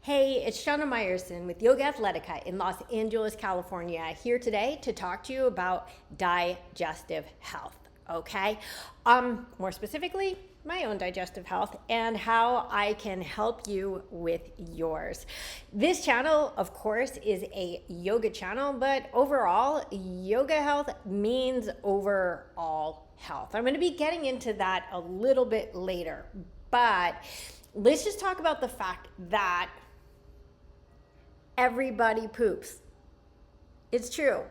Hey, it's Shana Meyerson with YOGAthletica in Los Angeles, California, here today to talk to you about digestive health, okay? More specifically, my own digestive health and how I can help you with yours. This channel, of course, is a yoga channel, but overall, yoga health means overall health. I'm going to be getting into that a little bit later, but let's just talk about the fact that everybody poops. It's true.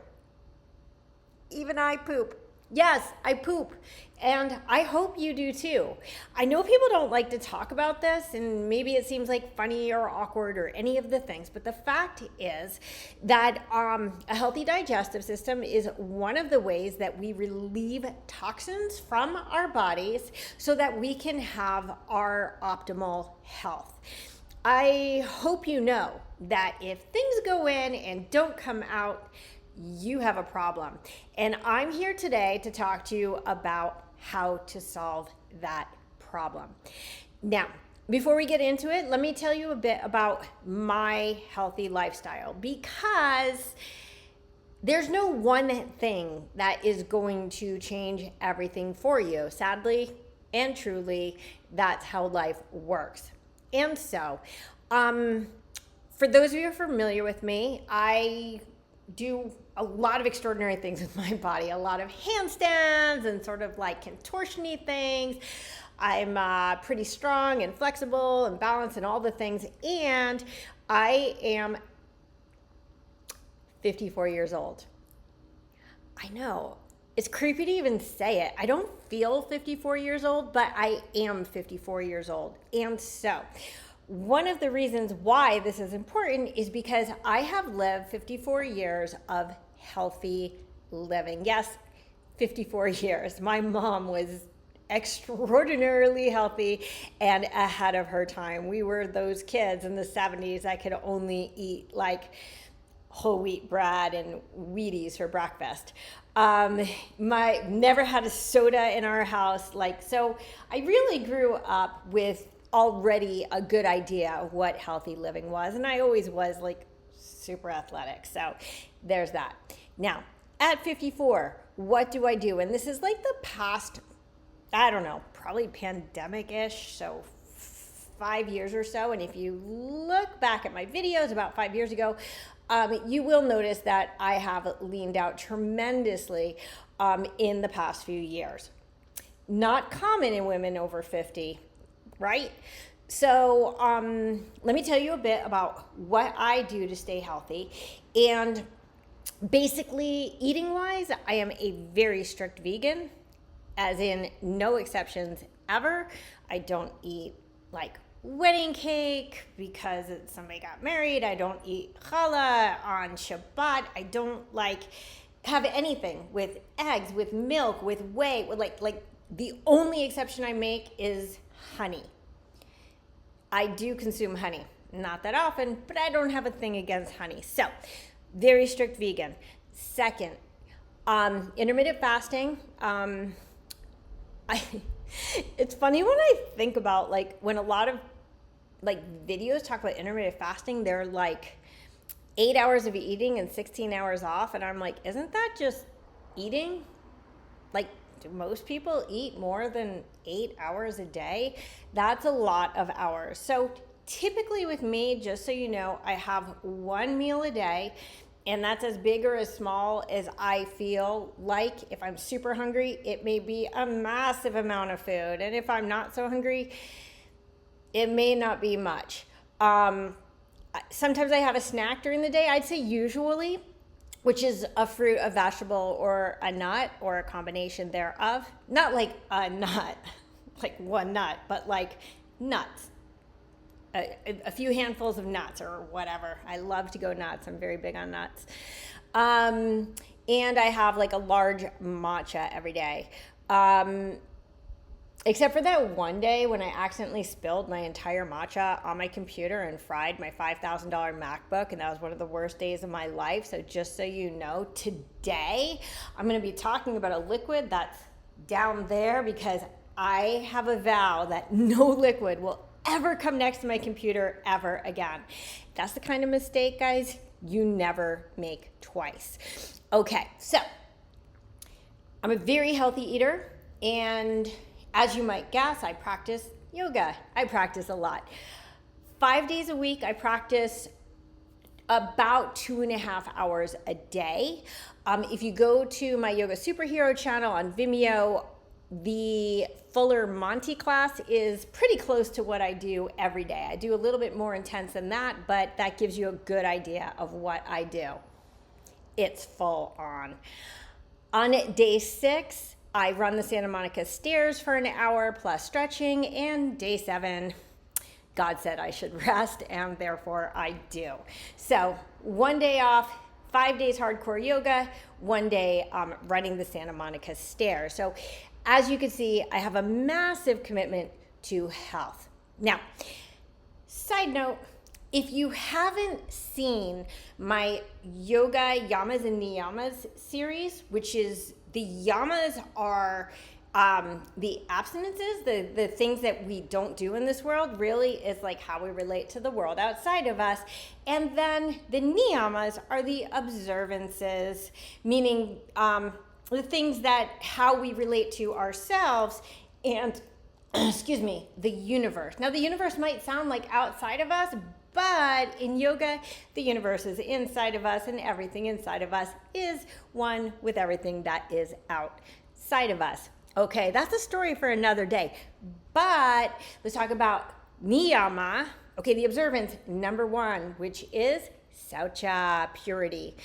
Even I poop. Yes, I poop. And I hope you do too. I know people don't like to talk about this, and maybe it seems like funny or awkward or any of the things, but the fact is that a healthy digestive system is one of the ways that we relieve toxins from our bodies so that we can have our optimal health. I hope you know that if things go in and don't come out, you have a problem. And I'm here today to talk to you about how to solve that problem. Now, before we get into it, let me tell you a bit about my healthy lifestyle, because there's no one thing that is going to change everything for you. Sadly and truly, that's how life works. And so, for those of you who are familiar with me, I do a lot of extraordinary things with my body, a lot of handstands and sort of like contortion-y things. I'm pretty strong and flexible and balanced and all the things. And I am 54 years old. I know. It's creepy to even say it. I don't feel 54 years old, but I am 54 years old. And so, one of the reasons why this is important is because I have lived 54 years of healthy living. Yes, 54 years. My mom was extraordinarily healthy and ahead of her time. We were those kids in the 70s that could only eat like whole wheat bread and Wheaties for breakfast. Never had a soda in our house. So I really grew up with already a good idea of what healthy living was. And I always was like super athletic. So there's that. Now, at 54, what do I do? And this is like the past, I don't know, probably pandemic-ish. So 5 years or so. And if you look back at my videos about 5 years ago, you will notice that I have leaned out tremendously in the past few years. Not common in women over 50, right? So let me tell you a bit about what I do to stay healthy. And basically, eating-wise, I am a very strict vegan, as in no exceptions ever. I don't eat like wedding cake because somebody got married. I don't eat challah on Shabbat. I don't have anything with eggs, with milk, with whey. Like the only exception I make is honey. I do consume honey, not that often, but I don't have a thing against honey. So, very strict vegan. Second, intermittent fasting. It's funny when I think about when a lot of videos talk about intermittent fasting, they're 8 hours of eating and 16 hours off, and I'm like, isn't that just eating? Do most people eat more than 8 hours a day? That's a lot of hours. So typically with me, just so you know, I have one meal a day, and that's as big or as small as I feel like. If I'm super hungry, it may be a massive amount of food. And if I'm not so hungry, it may not be much. Sometimes I have a snack during the day. I'd say usually, which is a fruit, a vegetable, or a nut, or a combination thereof. Not like a nut, like one nut, but like nuts. A few handfuls of nuts or whatever. I love to go nuts. I'm very big on nuts. And I have a large matcha every day. Except for that one day when I accidentally spilled my entire matcha on my computer and fried my $5,000 MacBook, and that was one of the worst days of my life. So just so you know, today I'm going to be talking about a liquid that's down there because I have a vow that no liquid will ever come next to my computer ever again. That's the kind of mistake, guys, you never make twice. Okay, so I'm a very healthy eater, and as you might guess, I practice yoga. I practice a lot. 5 days a week, I practice about 2.5 hours a day. If you go to my Yoga Superhero channel on Vimeo, the Fuller Monty class is pretty close to what I do every day. I do a little bit more intense than that, but that gives you a good idea of what I do. It's full on. On day 6, I run the Santa Monica stairs for an hour plus stretching, and day 7, God said I should rest, and therefore I do. So 1 day off, 5 days hardcore yoga, 1 day running the Santa Monica stairs. So as you can see, I have a massive commitment to health. Now, side note, if you haven't seen my Yoga Yamas and Niyamas series, which is the yamas are the abstinences, the things that we don't do in this world, really is like how we relate to the world outside of us. And then the niyamas are the observances, meaning the things that how we relate to ourselves and, excuse me, the universe. Now, the universe might sound like outside of us, but in yoga, the universe is inside of us, and everything inside of us is one with everything that is outside of us. Okay, that's a story for another day. But let's talk about niyama. Okay, the observance number 1, which is Saucha, purity.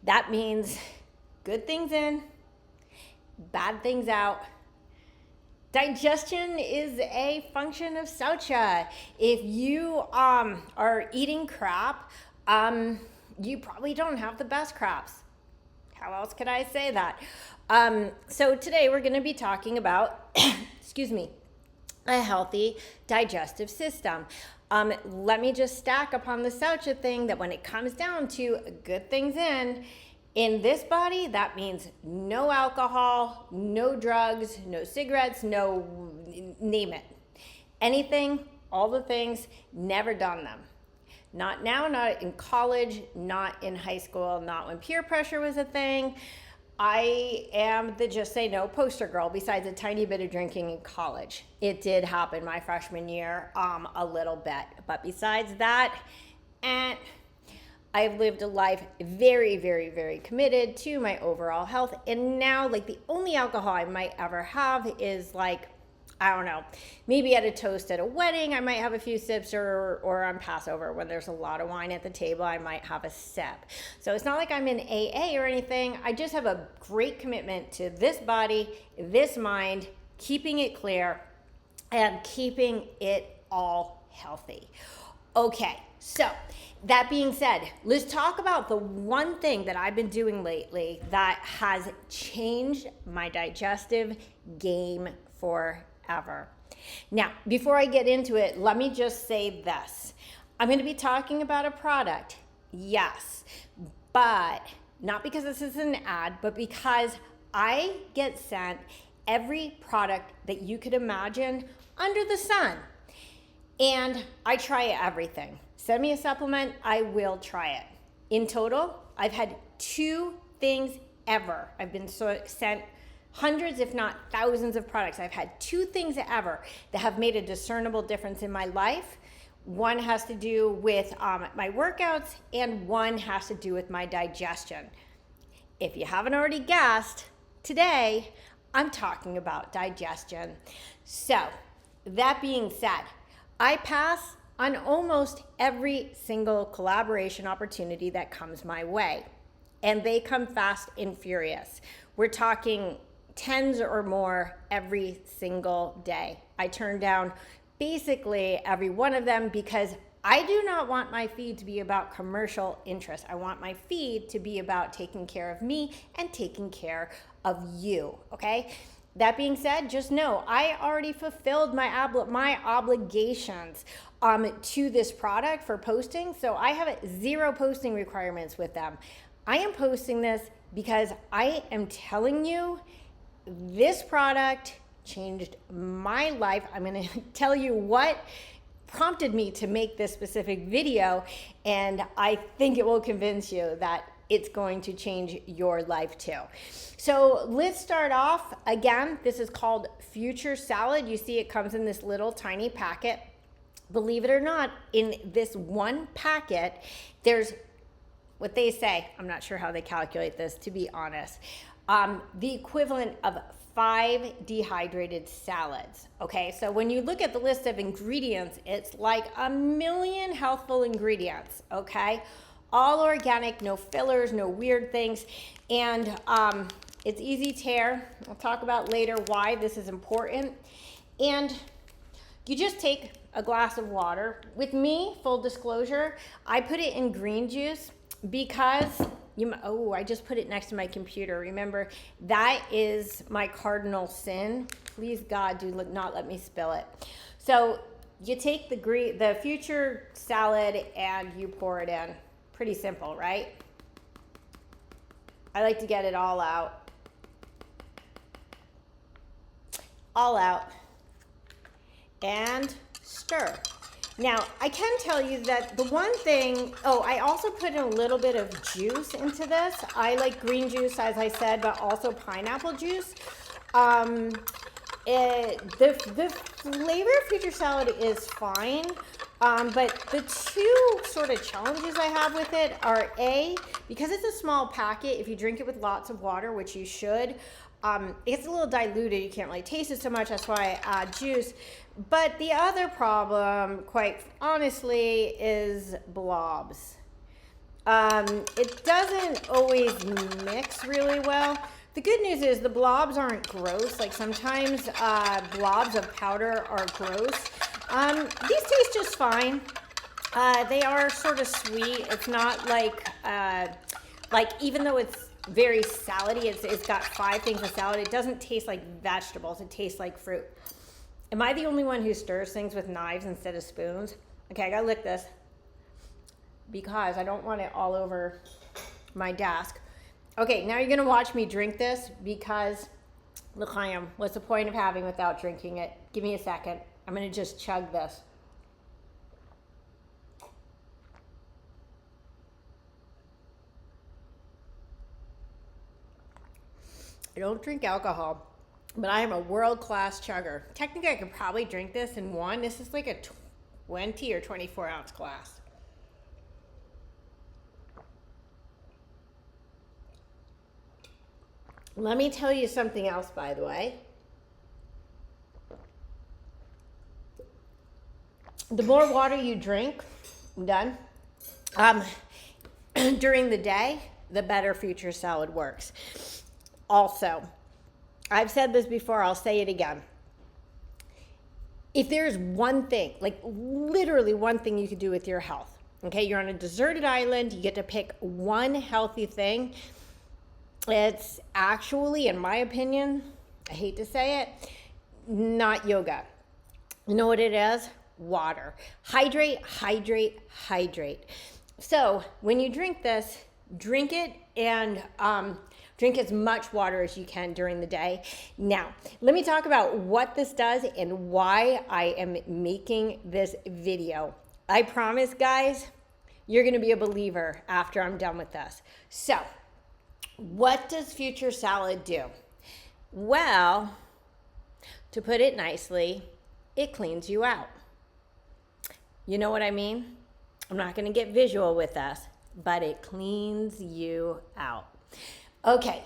That means good things in, bad things out. Digestion is a function of Saucha. If you are eating crap, you probably don't have the best craps. How else could I say that? So today we're going to be talking about, excuse me, a healthy digestive system. Let me just stack upon the Saucha thing that when it comes down to good things in this body, that means no alcohol, no drugs, no cigarettes, no name it. Anything, all the things, never done them. Not now, not in college, not in high school, not when peer pressure was a thing. I am the just say no poster girl, besides a tiny bit of drinking in college. It did happen my freshman year, a little bit. But besides that, I've lived a life very, very, very committed to my overall health. And now, like, the only alcohol I might ever have is like, I don't know, maybe at a toast at a wedding, I might have a few sips, or on Passover when there's a lot of wine at the table, I might have a sip. So it's not like I'm in AA or anything. I just have a great commitment to this body, this mind, keeping it clear, and keeping it all healthy. Okay, so that being said, let's talk about the one thing that I've been doing lately that has changed my digestive game forever. Now, before I get into it, let me just say this. I'm going to be talking about a product, yes, but not because this is an ad, but because I get sent every product that you could imagine under the sun. And I try everything. Send me a supplement, I will try it. In total, I've had 2 things ever. I've been sent hundreds, if not thousands of products. I've had 2 things ever that have made a discernible difference in my life. One has to do with my workouts, and one has to do with my digestion. If you haven't already guessed, today I'm talking about digestion. So, that being said, I pass on almost every single collaboration opportunity that comes my way. And they come fast and furious. We're talking tens or more every single day. I turn down basically every one of them because I do not want my feed to be about commercial interest. I want my feed to be about taking care of me and taking care of you, okay? That being said, just know I already fulfilled my obligations to this product for posting, so I have 0 posting requirements with them. I am posting this because I am telling you this product changed my life. I'm going to tell you what prompted me to make this specific video, and I think it will convince you that it's going to change your life too. So let's start off. Again, this is called Future Salad. You see it comes in this little tiny packet. Believe it or not, in this one packet, there's what they say, I'm not sure how they calculate this, to be honest, the equivalent of 5 dehydrated salads. Okay, so when you look at the list of ingredients, it's like 1 million healthful ingredients, okay? All organic, no fillers, no weird things, and it's easy tear. I'll talk about later why this is important. And you just take a glass of water. With me, full disclosure, I put it in green juice because I just put it next to my computer. Remember, that is my cardinal sin. Please, God, do not let me spill it. So you take the Future salad and you pour it in. Pretty simple, right? I like to get it all out. All out. And stir. Now, I can tell you that the one thing, I also put in a little bit of juice into this. I like green juice, as I said, but also pineapple juice. The flavor of Future salad is fine, but the two sort of challenges I have with it are because it's a small packet, if you drink it with lots of water, which you should, it's a little diluted. You can't really taste it so much. That's why I add juice. But the other problem, quite honestly, is blobs. It doesn't always mix really well. The good news is the blobs aren't gross. Like sometimes blobs of powder are gross. These taste just fine. They are sort of sweet. It's not like even though it's very salady, it's got 5 things of salad, it doesn't taste like vegetables. It tastes like fruit. Am I the only one who stirs things with knives instead of spoons? Okay, I gotta lick this because I don't want it all over my desk. Okay, now you're gonna watch me drink this because, l'chaim, what's the point of having without drinking it? Give me a second. I'm gonna just chug this. I don't drink alcohol, but I am a world-class chugger. Technically, I could probably drink this in one. This is like a 20 or 24 ounce glass. Let me tell you something else, by the way. The more water you drink, I'm done, during the day, the better Future salad works. Also, I've said this before, I'll say it again. If there's one thing, like literally one thing you could do with your health, okay, you're on a deserted island, you get to pick one healthy thing, it's actually, in my opinion, I hate to say it, not yoga. You know what it is? Water. Hydrate, hydrate, hydrate. So when you drink this, drink it and drink as much water as you can during the day. Now, let me talk about what this does and why I am making this video. I promise, guys, you're gonna be a believer after I'm done with this. So, what does Future salad do? Well, to put it nicely, it cleans you out. You know what I mean? I'm not gonna get visual with this, but it cleans you out. Okay,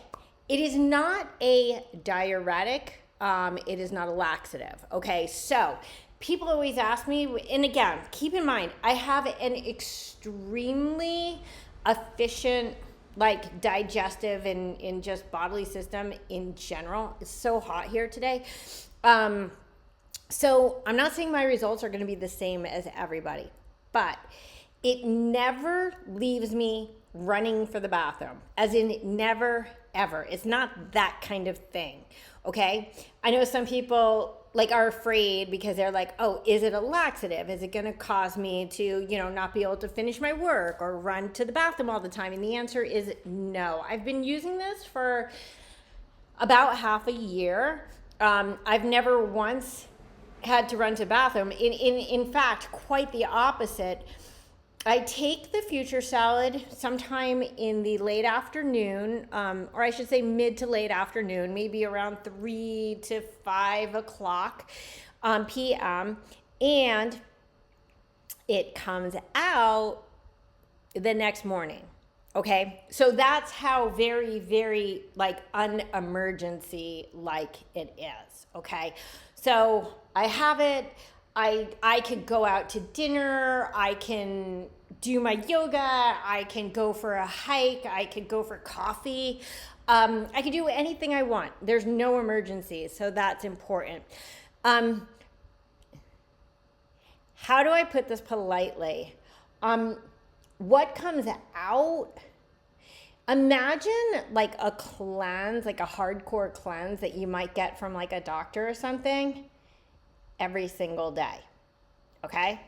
it is not a diuretic, it is not a laxative, okay? So, people always ask me, and again, keep in mind, I have an extremely efficient, like, digestive and just bodily system in general. It's so hot here today. So, I'm not saying my results are gonna be the same as everybody, but it never leaves me running for the bathroom, as in never, ever. It's not that kind of thing, okay? I know some people like are afraid because they're like, oh, is it a laxative? Is it gonna cause me to, not be able to finish my work or run to the bathroom all the time? And the answer is no. I've been using this for about half a year. I've never once had to run to the bathroom. In fact, quite the opposite. I take the future salad sometime in the late afternoon, or I should say mid to late afternoon, maybe around 3 to 5 o'clock p.m. And it comes out the next morning. Okay, so that's how very, very like unemergency like it is. Okay, so I have it. I could go out to dinner. I can do my yoga. I can go for a hike. I could go for coffee. I could do anything I want. There's no emergencies, so that's important. How do I put this politely? What comes out, imagine like a cleanse, like a hardcore cleanse that you might get from like a doctor or something every single day, okay?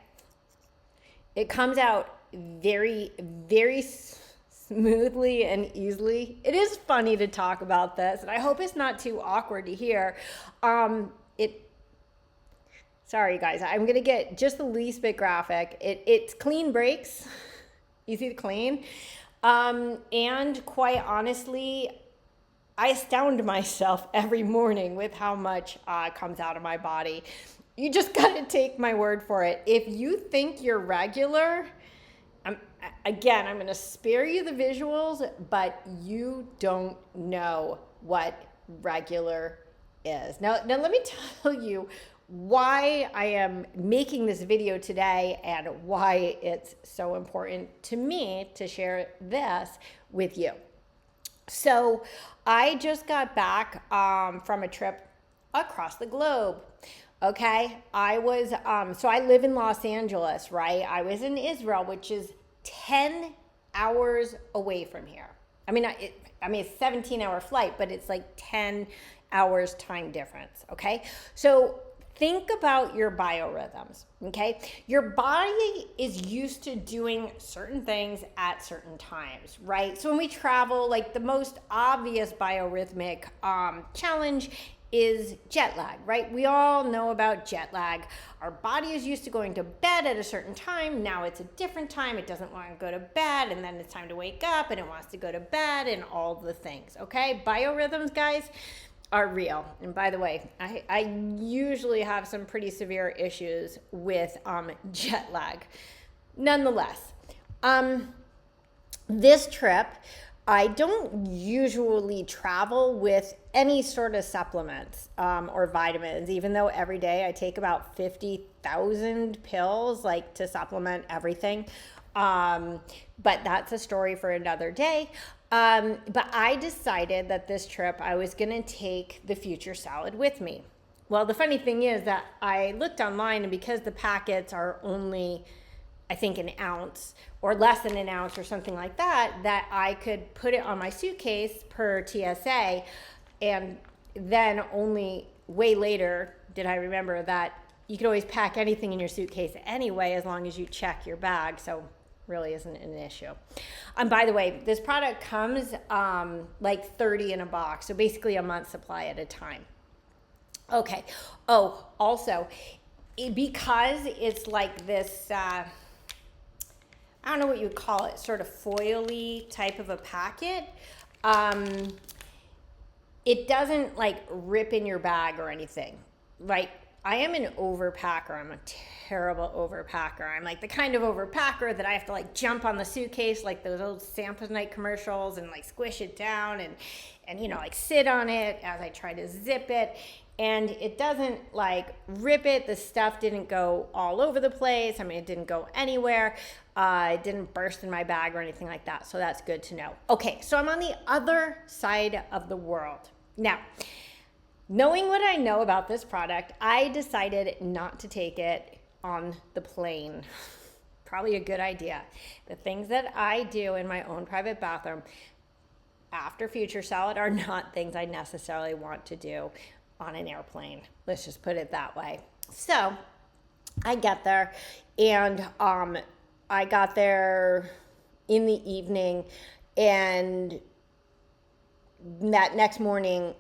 It comes out very, very smoothly and easily. It is funny to talk about this, and I hope it's not too awkward to hear. Sorry guys, I'm gonna get just the least bit graphic. It's clean breaks. Easy to clean. And quite honestly, I astound myself every morning with how much comes out of my body. You just got to take my word for it. If you think you're regular, I'm going to spare you the visuals, but you don't know what regular is. Now let me tell you why I am making this video today and why it's so important to me to share this with you. So I just got back from a trip across the globe. Okay, I was, so I live in Los Angeles, right? I was in Israel, which is 10 hours away from here. I mean, it's a 17-hour flight, but it's like 10 hours time difference, okay? So think about your biorhythms, okay? Your body is used to doing certain things at certain times, right? So when we travel, like the most obvious biorhythmic challenge is jet lag, right? We all know about jet lag. Our body is used to going to bed at a certain time. Now it's a different time. It doesn't want to go to bed, and then it's time to wake up, and it wants to go to bed, and all the things, okay? Biorhythms, guys, are real. And by the way, I usually have some pretty severe issues with jet lag. Nonetheless, this trip, I don't usually travel with any sort of supplements or vitamins, even though every day I take about 50,000 pills like to supplement everything. But that's a story for another day. But I decided that this trip I was going to take the future salad with me. Well, the funny thing is that I looked online, and because the packets are only, I think, an ounce or less than an ounce or something like that, that I could put it on my suitcase per TSA. And then only way later did I remember that you could always pack anything in your suitcase anyway, as long as you check your bag. So really isn't an issue. By the way, this product comes like 30 in a box. So basically a month's supply at a time. Okay. Oh, also, because it's like this, I don't know what you would call it, sort of foily type of a packet. It doesn't like rip in your bag or anything. Like, I am an overpacker. I'm a terrible overpacker. I'm like the kind of overpacker that I have to like jump on the suitcase like those old Samsonite commercials and like squish it down and you know, like sit on it as I try to zip it. And it doesn't like rip it. The stuff didn't go all over the place. I mean, it didn't go anywhere. It didn't burst in my bag or anything like that. So that's good to know. Okay, so I'm on the other side of the world. Now, knowing what I know about this product, I decided not to take it on the plane. Probably a good idea. The things that I do in my own private bathroom after Future Salad are not things I necessarily want to do on an airplane. Let's just put it that way. So I get there, and I got there in the evening, and that next morning,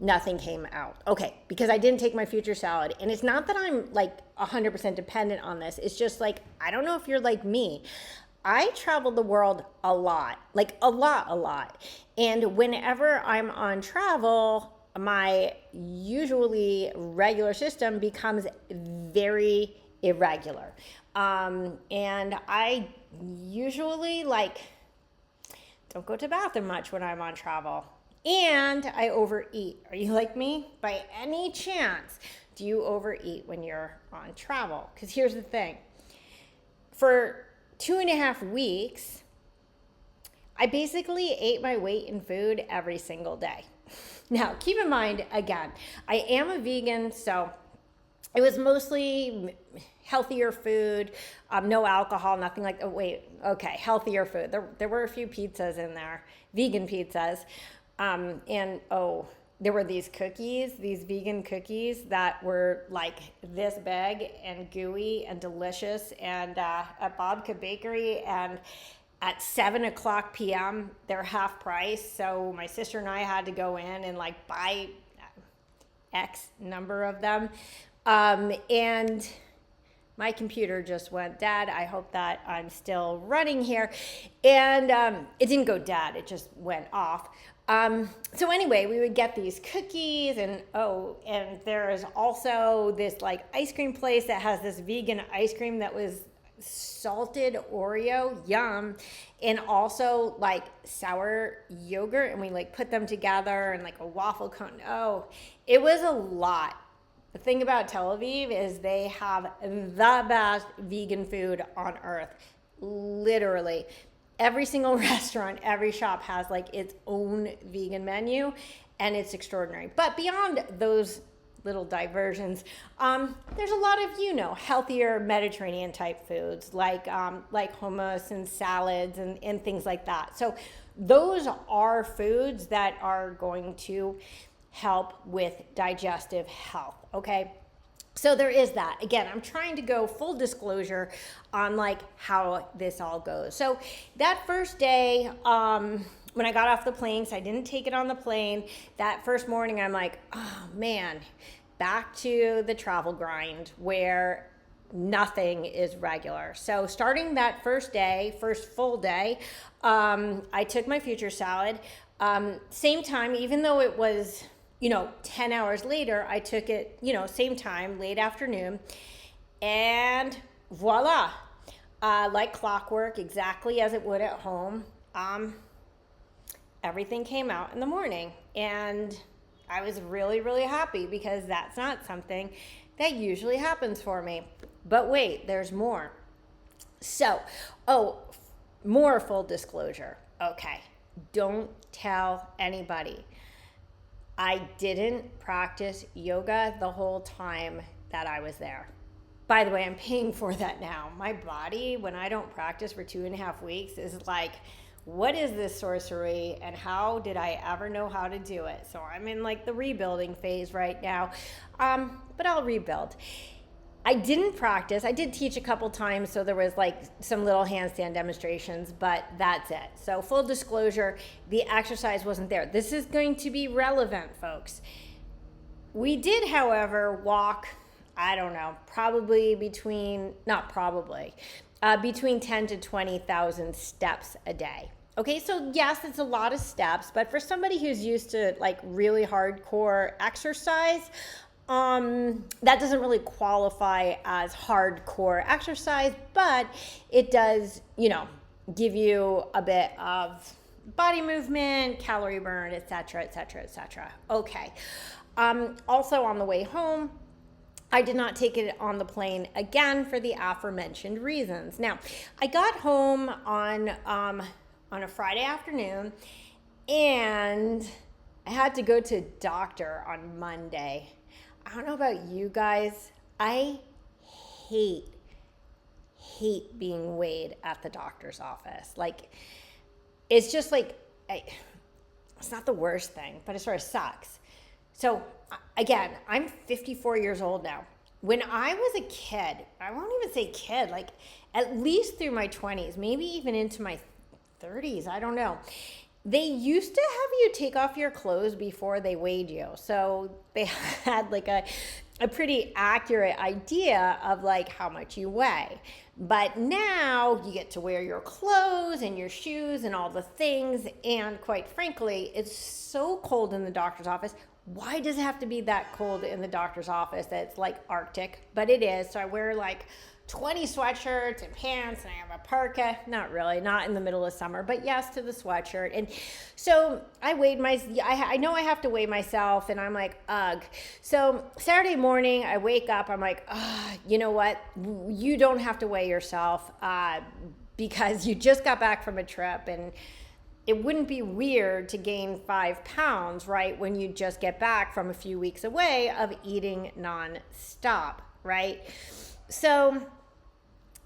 nothing came out. Okay, because I didn't take my future salad. And it's not that I'm like 100% dependent on this. It's just like, I don't know if you're like me. I travel the world a lot, like a lot. And whenever I'm on travel, my usually regular system becomes very irregular. And I usually don't go to the bathroom much when I'm on travel. And I overeat. Are you like me? By any chance, do you overeat when you're on travel? Because here's the thing. For 2.5 weeks, I basically ate my weight in food every single day. Now, keep in mind, again, I am a vegan, so it was mostly healthier food, no alcohol, nothing like that. Healthier food. There were a few pizzas in there, vegan pizzas. There were these vegan cookies that were like this big and gooey and delicious, and at Bobka Bakery, and at 7:00 p.m. they're half price. So my sister and I had to go in and buy X number of them. And my computer just went dead. I hope that I'm still running here. And it didn't go dead, it just went off. So anyway, we would get these cookies, and there is also this ice cream place that has this vegan ice cream that was salted Oreo, yum, and also sour yogurt, and we put them together and a waffle cone. Oh, it was a lot. The thing about Tel Aviv is they have the best vegan food on earth, literally. Every single restaurant, every shop has its own vegan menu, and it's extraordinary. But beyond those little diversions, there's a lot of, healthier Mediterranean type foods like hummus and salads and things like that. So those are foods that are going to help with digestive health, okay? So there is that. Again, I'm trying to go full disclosure on how this all goes. So that first day, when I got off the plane, so I didn't take it on the plane, that first morning I'm oh man, back to the travel grind where nothing is regular. So starting that first full day, I took my future salad. Same time, even though it was 10 hours later, I took it, same time, late afternoon, and voila, like clockwork, exactly as it would at home. Everything came out in the morning, and I was really, really happy because that's not something that usually happens for me. But wait, there's more. So, more full disclosure. Okay, don't tell anybody. I didn't practice yoga the whole time that I was there. By the way, I'm paying for that now. My body, when I don't practice for 2.5 weeks, is what is this sorcery, and how did I ever know how to do it? So I'm in the rebuilding phase right now, but I'll rebuild. I didn't practice. I did teach a couple times, so there was some little handstand demonstrations, but that's it. So full disclosure, the exercise wasn't there. This is going to be relevant, folks. We did, however, walk, I don't know, between 10 to 20,000 steps a day. Okay, so yes, it's a lot of steps, but for somebody who's used to really hardcore exercise, that doesn't really qualify as hardcore exercise, but it does, give you a bit of body movement, calorie burn, etc., etc., etc. Okay. Also on the way home, I did not take it on the plane again for the aforementioned reasons. Now, I got home on a Friday afternoon, and I had to go to a doctor on Monday. I don't know about you guys. I hate being weighed at the doctor's office. It's just it's not the worst thing, but it sort of sucks. So again, I'm 54 years old now. When I was a kid, I won't even say kid, at least through my 20s, maybe even into my 30s, I don't know. they used to have you take off your clothes before they weighed you. So they had like a pretty accurate idea of like how much you weigh. But now you get to wear your clothes and your shoes and all the things. And quite frankly, it's so cold in the doctor's office. Why does it have to be that cold in the doctor's office that it's like Arctic? But it is. So I wear like 20 sweatshirts and pants, and I have a parka. Not really, not in the middle of summer, but yes to the sweatshirt. And so I know I have to weigh myself, and I'm like, ugh. So Saturday morning, I wake up, I'm like, you know what? You don't have to weigh yourself because you just got back from a trip, and it wouldn't be weird to gain 5 pounds, right, when you just get back from a few weeks away of eating nonstop, right? So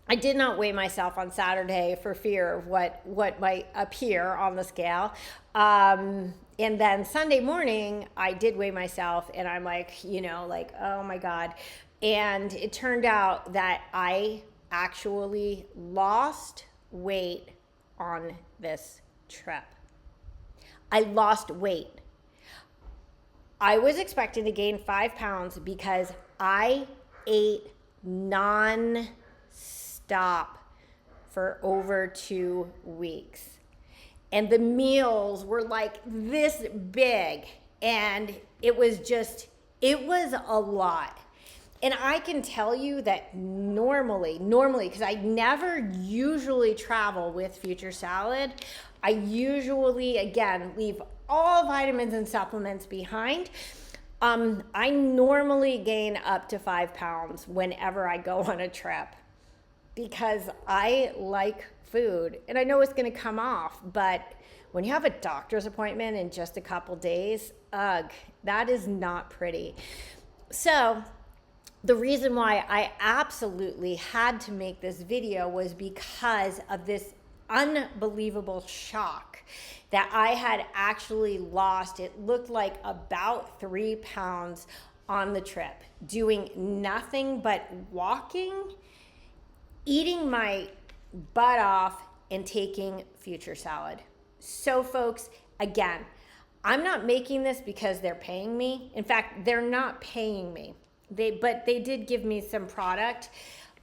I did not weigh myself on Saturday for fear of what might appear on the scale. And then Sunday morning, I did weigh myself, and I'm like, oh my God. And it turned out that I actually lost weight on this trip. I lost weight. I was expecting to gain 5 pounds because I ate non-stop for over 2 weeks. And the meals were like this big, and it was a lot. And I can tell you that normally, because I never usually travel with Future Salad, I usually, again, leave all vitamins and supplements behind. I normally gain up to 5 pounds whenever I go on a trip because I like food, and I know it's going to come off, but when you have a doctor's appointment in just a couple days, that is not pretty. So the reason why I absolutely had to make this video was because of this unbelievable shock that I had actually lost. It looked like about 3 pounds on the trip, doing nothing but walking, eating my butt off, and taking Future Salad. So folks, again, I'm not making this because they're paying me. In fact, they're not paying me. But they did give me some product.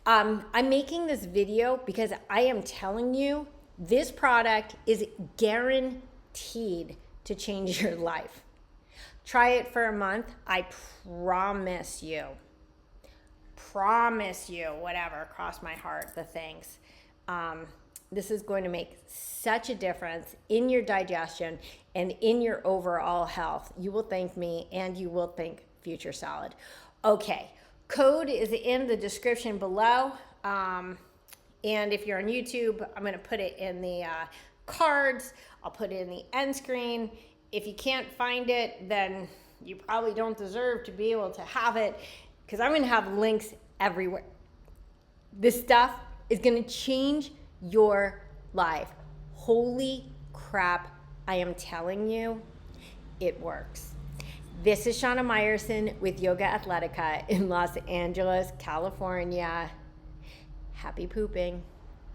I'm making this video because I am telling you this product is guaranteed to change your life. Try it for a month. I promise you, whatever, cross my heart, the things. This is going to make such a difference in your digestion and in your overall health. You will thank me, and you will thank Future Salad. Okay, code is in the description below. And if you're on YouTube, I'm going to put it in the cards. I'll put it in the end screen. If you can't find it, then you probably don't deserve to be able to have it, because I'm going to have links everywhere. This stuff is going to change your life. Holy crap, I am telling you, it works. This is Shana Meyerson with YOGAthletica in Los Angeles, California. Happy pooping.